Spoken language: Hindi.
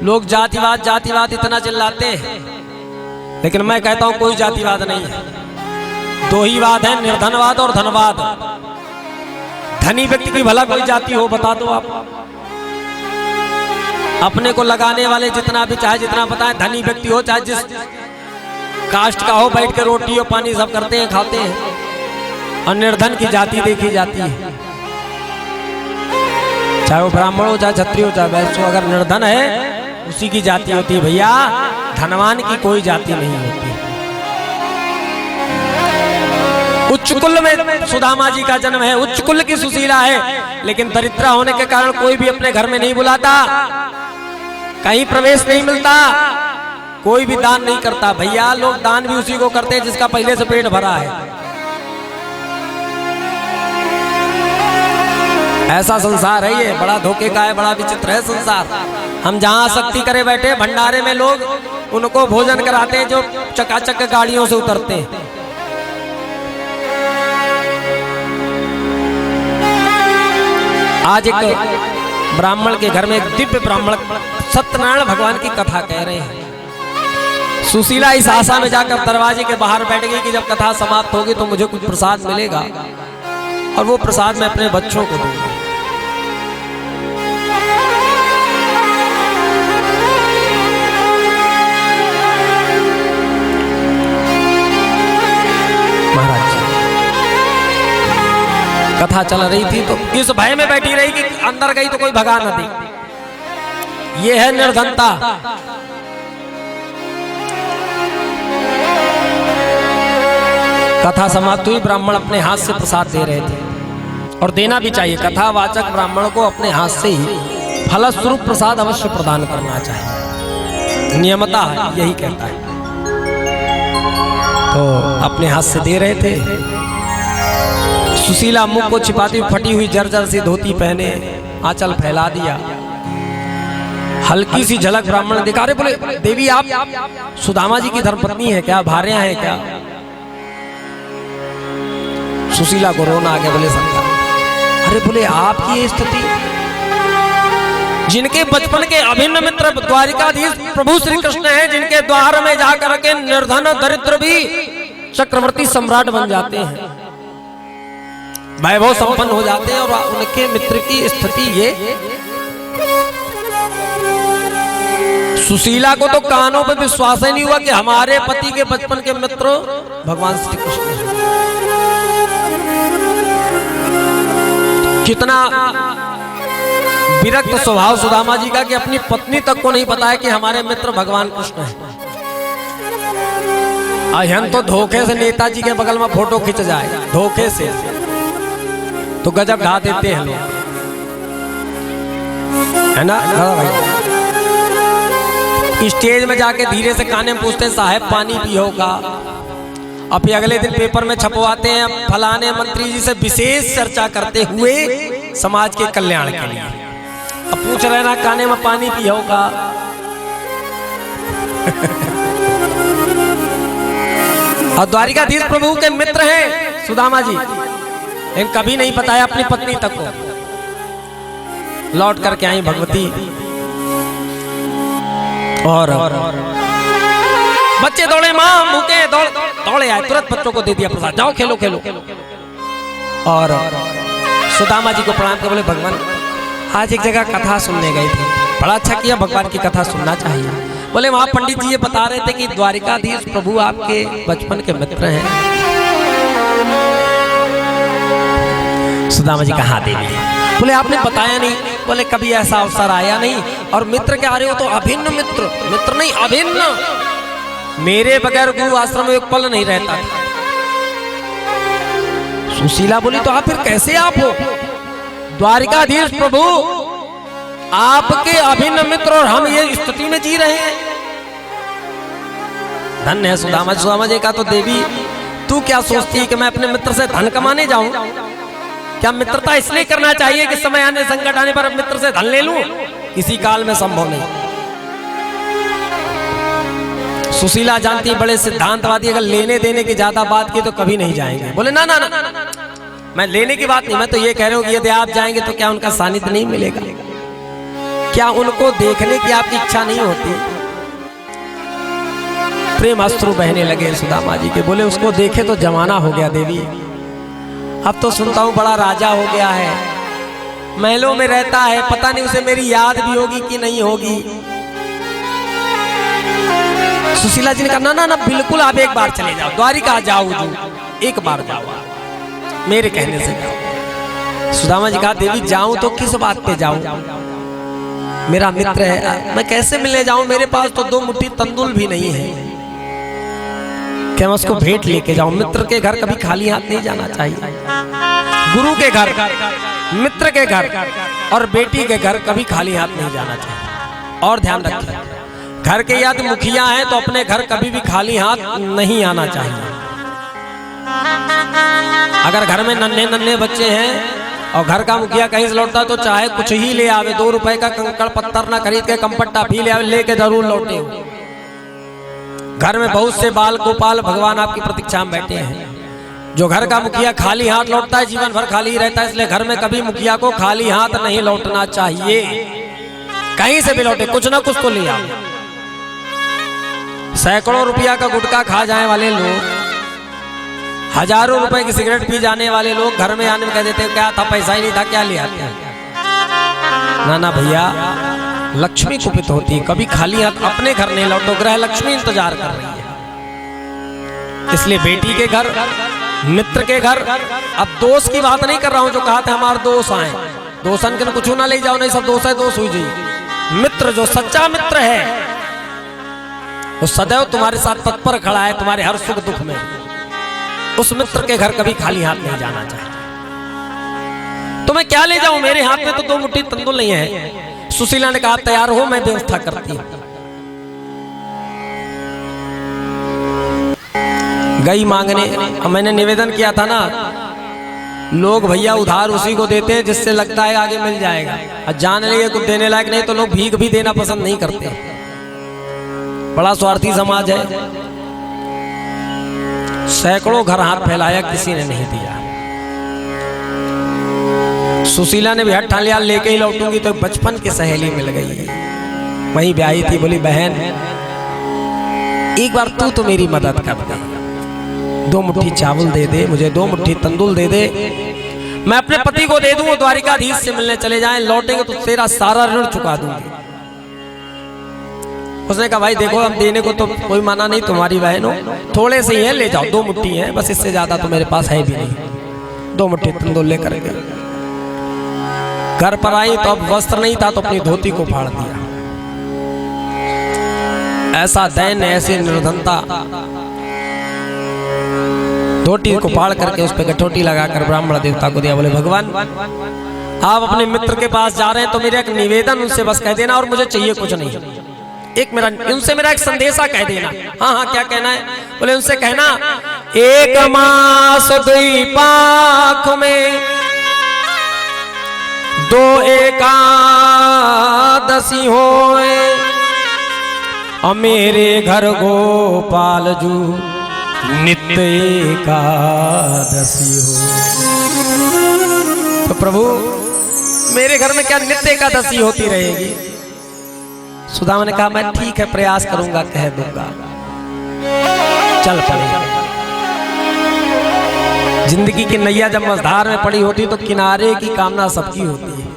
लोग जातिवाद जातिवाद इतना चिल्लाते हैं, लेकिन मैं कहता हूं कोई जातिवाद नहीं है। दो ही वाद है, निर्धनवाद और धनवाद। धनी व्यक्ति की भला कोई जाति हो बता दो आप। अपने को लगाने वाले जितना भी चाहे जितना बताएं, धनी व्यक्ति हो चाहे जिस कास्ट का हो, बैठ के रोटी और पानी सब करते हैं, खाते हैं। और निर्धन की जाति देखी जाती है, चाहे वो ब्राह्मण हो चाहे क्षत्रिय हो चाहे वैश्य हो, अगर निर्धन है उसी की जाति होती है भैया। धनवान की कोई जाति नहीं होती। उच्च कुल में सुदामा जी का जन्म है, उच्च कुल की सुशीला है, लेकिन दरिद्र होने के कारण कोई भी अपने घर में नहीं बुलाता, कहीं प्रवेश नहीं मिलता, कोई भी दान नहीं करता। भैया लोग दान भी उसी को करते हैं जिसका पहले से पेट भरा है। ऐसा संसार है ये, बड़ा धोखे का है, बड़ा विचित्र है संसार। हम जहां आसक्ति करे बैठे, भंडारे में लोग उनको भोजन कराते हैं जो चकाचक गाड़ियों से उतरते हैं। आज एक ब्राह्मण के घर में एक दिव्य ब्राह्मण सत्यनारायण भगवान की कथा कह रहे हैं। सुशीला इस आशा में जाकर दरवाजे के बाहर बैठ गई कि जब कथा समाप्त होगी तो मुझे कुछ प्रसाद मिलेगा और वो प्रसाद मैं अपने बच्चों को दूंगा। महाराज कथा चल रही थी तो इस भय में बैठी रही कि अंदर गई तो कोई भगा न दे। ये है निर्धनता। कथा समाप्त हुई, ब्राह्मण अपने हाथ से प्रसाद दे रहे थे और देना भी चाहिए। कथावाचक ब्राह्मण को अपने हाथ से ही फलस्वरूप प्रसाद अवश्य प्रदान करना चाहिए, नियमता यही कहता है। तो अपने हाथ से दे रहे थे। सुशीला मुख को छिपाती हुई फटी हुई जर्जर सी धोती पहने आंचल फैला दिया। हल्की सी झलक ब्राह्मण ने देखा। अरे बोले देवी आप सुदामा जी की धर्मपत्नी है क्या, भार्या है क्या? सुशीला को रोना आ गया। बोले सरकार, अरे बोले आपकी ये स्थिति, जिनके बचपन के अभिन्न मित्र द्वारिकाधीश प्रभु श्री कृष्ण हैं, जिनके द्वार में जाकर के निर्धन दरिद्र भी चक्रवर्ती सम्राट बन जाते हैं, वैभव संपन्न हो जाते हैं, और उनके मित्र की स्थिति ये। सुशीला को तो कानों पे विश्वास ही नहीं हुआ कि हमारे पति के बचपन के मित्र भगवान श्री कृष्ण। कितना विरक्त स्वभाव सुदामा जी का कि अपनी पत्नी तक को नहीं पता है कि हमारे मित्र भगवान कृष्ण हैं। हम तो धोखे से नेताजी के बगल में फोटो खिंच जाए, धोखे से तो गजब ढा देते हैं लोग, है ना भाई। स्टेज में जाके धीरे से काने में पूछते हैं साहब पानी पियोगा, और फिर अगले दिन पेपर में छपवाते हैं फलाने मंत्री जी से विशेष चर्चा करते हुए समाज के कल्याण के लिए। अब पूछ रहे ना काने में पानी पियोगा। और द्वारिकाधीश प्रभु के मित्र हैं सुदामा जी, लेकिन कभी नहीं बताया अपनी पत्नी तक को। लौट करके आई भगवती और बच्चे दौड़े, मां भूखे दौड़े आए, तुरंत बच्चों को दे दिया प्रसाद, जाओ खेलो खेलो। और सुदामा जी को प्रणाम कर बोले भगवान आज एक जगह कथा सुनने गए थे, बड़ा अच्छा किया, भगवान की कथा सुनना चाहिए। बोले वहां पंडित जी ये बता रहे थे कि द्वारिकाधीश प्रभु आपके बचपन के मित्र हैं। सुदामा जी कहा देवी? बोले आपने बताया नहीं। बोले कभी ऐसा अवसर आया नहीं, और मित्र क्या आ रहे हो तो अभिन्न मित्र, मित्र नहीं अभिन्न। मेरे बगैर गुरु आश्रम में एक पल नहीं रहता था। सुशीला बोली तो आप फिर कैसे आप हो? द्वारिकाधीश प्रभु आपके अभिन्न मित्र और हम ये स्थिति में जी रहे हैं। धन्य है सुदामा। सुदामा जी का तो देवी तू क्या सोचती है कि मैं अपने मित्र से धन कमाने जाऊं? क्या मित्रता इसलिए करना चाहिए कि समय आने संकट आने पर मित्र से धन ले लूं? किसी काल में संभव नहीं। सुशीला जानती बड़े सिद्धांतवादी, अगर लेने देने की ज्यादा बात की तो कभी नहीं जाएंगे। बोले ना ना ना, मैं लेने की बात नहीं, मैं तो ये कह रहा हूं कि यदि आप जाएंगे तो क्या उनका सानिध्य नहीं मिलेगा? क्या उनको देखने की आपकी इच्छा नहीं होती? प्रेम अश्रु बहने लगे सुदामा जी के। बोले उसको देखे तो जमाना हो गया देवी, अब तो सुनता हूं बड़ा राजा हो गया है, महलों में रहता है, पता नहीं उसे मेरी याद भी होगी कि नहीं होगी। सुशीला जी ने कहा ना ना ना बिल्कुल, आप एक बार चले जाओ, द्वारिका जाओ, जो एक बार जाओ, मेरे कहने से जाओ। सुदामा जी कहा देवी जाऊं तो किस बात पे जाऊं, मेरा मित्र है, मैं कैसे मिलने जाऊं, मेरे पास तो 2 मुट्ठी तंदुल भी नहीं है, क्या मैं उसको भेंट लेके जाऊं? मित्र के घर कभी खाली हाथ नहीं जाना चाहिए। गुरु के घर, मित्र के घर और बेटी के घर कभी खाली हाथ नहीं जाना चाहिए। और ध्यान रखिए, घर के यदि मुखिया हैं तो अपने घर कभी भी खाली हाथ नहीं आना चाहिए। अगर घर में नन्हे नन्हे बच्चे हैं और घर का मुखिया कहीं से लौटता तो चाहे कुछ ही ले आवे, 2 रुपए का कंकड़ पत्थर ना खरीद के कमपट्टा भी ले आवे, लेके जरूर लौटे। घर में बहुत से बाल गोपाल भगवान आपकी प्रतीक्षा में बैठे हैं। जो घर का मुखिया खाली हाथ लौटता है जीवन भर खाली ही रहता है, इसलिए घर में कभी मुखिया को खाली हाथ नहीं लौटना चाहिए। कहीं से भी लौटे कुछ ना कुछ तो ले आओ। सैकड़ों रुपया का गुटखा खा जाने वाले लोग, हजारों रुपए की सिगरेट पी जाने वाले लोग घर में आने में कह देते क्या था, पैसा ही नहीं था, क्या ले आते हैं। ना ना भैया, लक्ष्मी कुपित होती है, कभी खाली हाथ अपने घर नहीं लौटो, ग्रह लक्ष्मी इंतजार कर रही है। इसलिए बेटी के घर, मित्र के घर, अब दोस्त की बात नहीं कर रहा हूं, जो कहा था हमारे दोस्त आए, दोस्तन के कुछ ना ले जाओ, नहीं सब दोस्त है, दोस्त हुई जी। मित्र जो सच्चा मित्र है वो सदैव तुम्हारे साथ तत्पर खड़ा है, तुम्हारे हर सुख दुख में, उस मित्र के घर कभी खाली हाथ नहीं जाना चाहिए। तो मैं क्या ले जाऊं, मेरे हाथ में तो 2 मुट्ठी तंदुल नहीं है। सुशीला ने कहा तैयार हो, मैं व्यवस्था करती हूं। गई मांगने, मैंने निवेदन किया था ना, लोग भैया उधार उसी को देते हैं जिससे लगता है आगे मिल जाएगा, और जान लिए कुछ देने लायक नहीं तो लोग भीख भी देना पसंद नहीं करते। बड़ा स्वार्थी समाज है। सैकड़ों घर हाथ फैलाया, किसी ने नहीं दिया। सुशीला ने भी हट ठान लिया, लेके ही लौटूंगी, तो बचपन की सहेली मिल गई, वहीं ब्याही थी। बोली बहन एक बार तू तो मेरी मदद कर दे, 2 मुट्ठी चावल दे दे मुझे, 2 मुट्ठी तंदुल दे दे, मैं अपने पति को दे दूं, वो द्वारिकाधीश से मिलने चले जाएं, लौटेंगे तो तेरा सारा ऋण चुका दूंगी। उसने कहा भाई देखो, हम देने को तो कोई माना नहीं, तुम्हारी बहन हो, थोड़े से ही है, ले जाओ, 2 मुट्ठी है बस, इससे ज्यादा तो मेरे पास है भी नहीं। 2 मुट्ठी तंदुल लेकर गए। घर पर आई तो अब वस्त्र नहीं था, तो अपनी धोती को फाड़ दिया। ऐसा दैन, ऐसी निर्धनता, धोती को फाड़ करके उस पर गठोटी लगाकर ब्राह्मण देवता को दिया। बोले भगवान आप अपने मित्र के पास जा रहे हैं तो मेरा एक निवेदन उनसे बस कह देना, और मुझे चाहिए कुछ नहीं, एक मेरा उनसे मेरा एक संदेशा कह देना। हाँ हाँ क्या कहना है? बोले उनसे कहना 1 मास 2 पाख में 2 एकादशी होए, और मेरे घर गोपाल जू नित्य एकादशी हो। तो प्रभु मेरे घर में क्या नित्य एकादशी होती रहेगी? सुदामा ने कहा मैं ठीक है, प्रयास करूंगा, कह दूंगा। चल पड़े। जिंदगी की नैया जब मझधार में पड़ी होती तो किनारे की कामना सबकी होती है।